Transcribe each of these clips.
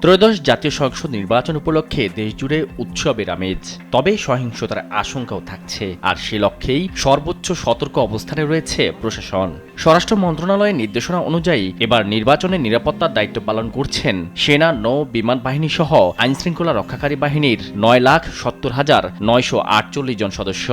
ত্রয়োদশ জাতীয় সংসদ নির্বাচন উপলক্ষে দেশজুড়ে উৎসবের আমেজ, তবে সহিংসতার আশঙ্কাও থাকছে। আর সে লক্ষ্যেই সর্বোচ্চ সতর্ক অবস্থানে রয়েছে প্রশাসন। স্বরাষ্ট্র মন্ত্রণালয়ের নির্দেশনা অনুযায়ী এবার নির্বাচনের নিরাপত্তার দায়িত্ব পালন করছেন সেনা, নৌ, বিমান বাহিনী সহ আইনশৃঙ্খলা রক্ষাকারী বাহিনীর 9,70,948 জন সদস্য।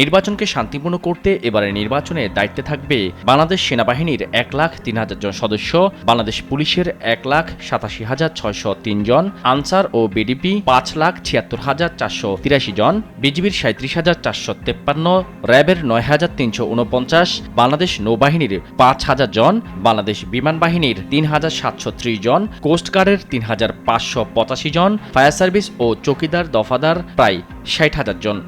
নির্বাচনকে শান্তিপূর্ণ করতে এবারের নির্বাচনে দায়িত্বে থাকবে বাংলাদেশ সেনাবাহিনীর 1,03,000 জন সদস্য, বাংলাদেশ পুলিশের 1,87,603 জন, আনসার ও বিডিপি 5,76,483 জন, বিজিবির 37,453, র্যাবের 9,349, বাংলাদেশ নৌবাহিনীর 5,000 জন, বাংলাদেশ বিমান বাহিনীর 3,730 জন, কোস্টগার্ডের 3,585 জন, ফায়ার সার্ভিস ও চৌকিদার দফাদার প্রায় 60,000 জন।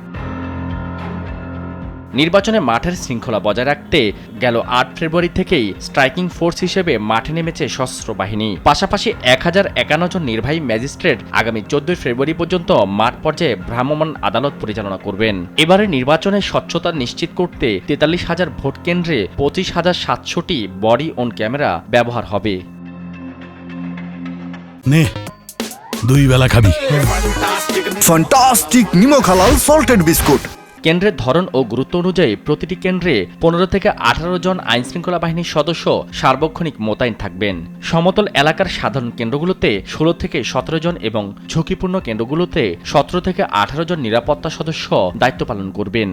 নির্বাচনে মাঠের শৃঙ্খলা বজায় রাখতে গেল 8 ফেব্রুয়ারি থেকেই স্ট্রাইকিং ফোর্স হিসেবে মাঠে নেমেছে সশস্ত্র বাহিনী। পাশাপাশি 1051 জন নির্বাহী ম্যাজিস্ট্রেট আগামী 14 ফেব্রুয়ারি পর্যন্ত মাঠ পর্যায়ে ভ্রাম্যমাণ আদালত পরিচালনা করবেন। এবারে নির্বাচনে স্বচ্ছতা নিশ্চিত করতে 43,000 ভোট কেন্দ্রে 25,700টি বডি অন ক্যামেরা ব্যবহার হবে। নে, 2 বেলা খাবি। ফ্যান্টাস্টিক নিমো খালাল সল্টেড বিস্কুট। কেন্দ্রের ধরন ও গুরুত্ব অনুযায়ী প্রতিটি কেন্দ্রে 15 থেকে 18 জন আইনশৃঙ্খলা বাহিনীর সদস্য সার্বক্ষণিক মোতায়েন থাকবেন। সমতল এলাকার সাধারণ কেন্দ্রগুলোতে 16 থেকে 17 জন এবং ঝুঁকিপূর্ণ কেন্দ্রগুলোতে 17 থেকে 18 জন নিরাপত্তা সদস্য দায়িত্ব পালন করবেন।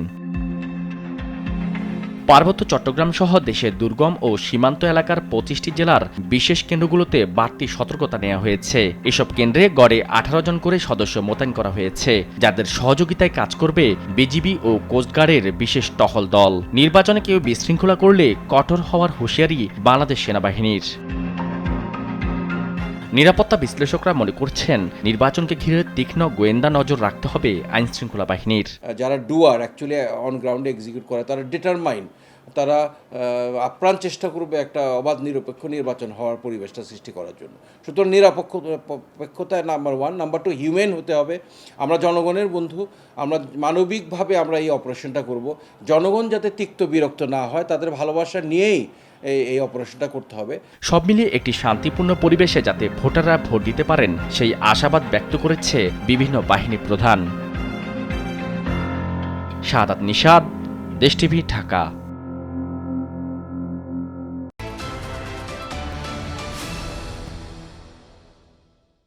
পার্বত্য চট্টগ্রাম সহ দেশের দুর্গম ও সীমান্ত এলাকার 25টি জেলার বিশেষ কেন্দ্রগুলোতে বাড়তি সতর্কতা নেওয়া হয়েছে। এসব কেন্দ্রে গড়ে 18 জন করে সদস্য মোতায়েন করা হয়েছে, যাদের সহযোগিতায় কাজ করবে বিজিবি ও কোস্টগার্ডের বিশেষ টহল দল। নির্বাচনে কেউ বিশৃঙ্খলা করলে কঠোর হওয়ার হুঁশিয়ারি বাংলাদেশ সেনাবাহিনীর। নিরাপত্তা বিশ্লেষকরা মনে করছেন, নির্বাচনকে ঘিরে তীক্ষ্ণ গোয়েন্দা নজর রাখতে হবে আইনশৃঙ্খলা বাহিনীর। যারা ডুয়ার অ্যাকচুয়ালি অন গ্রাউন্ডে এক্সিকিউট করে, তারা ডিটারমাইন্ড, তারা আপ্রাণ চেষ্টা করবে একটা অবাধ নিরপেক্ষ নির্বাচন হওয়ার পরিবেশটা সৃষ্টি করার জন্য। সুতরাং নিরপেক্ষতা নাম্বার 1, নাম্বার 2 হিউম্যান হতে হবে। আমরা জনগণের বন্ধু, আমরা মানবিকভাবে আমরা এই অপারেশনটা করব। জনগণ যাতে তিক্ত বিরক্ত না হয়, তাদের ভালোবাসা নিয়েই এই অপারেশনটা করতে হবে। সব মিলিয়ে একটি শান্তিপূর্ণ পরিবেশে যাতে ভোটাররা ভোট দিতে পারেন সেই আশাবাদ ব্যক্ত করেছে বিভিন্ন বাহিনী প্রধান। শাহাদাত নিশাদ, দেশ টিভি, ঢাকা।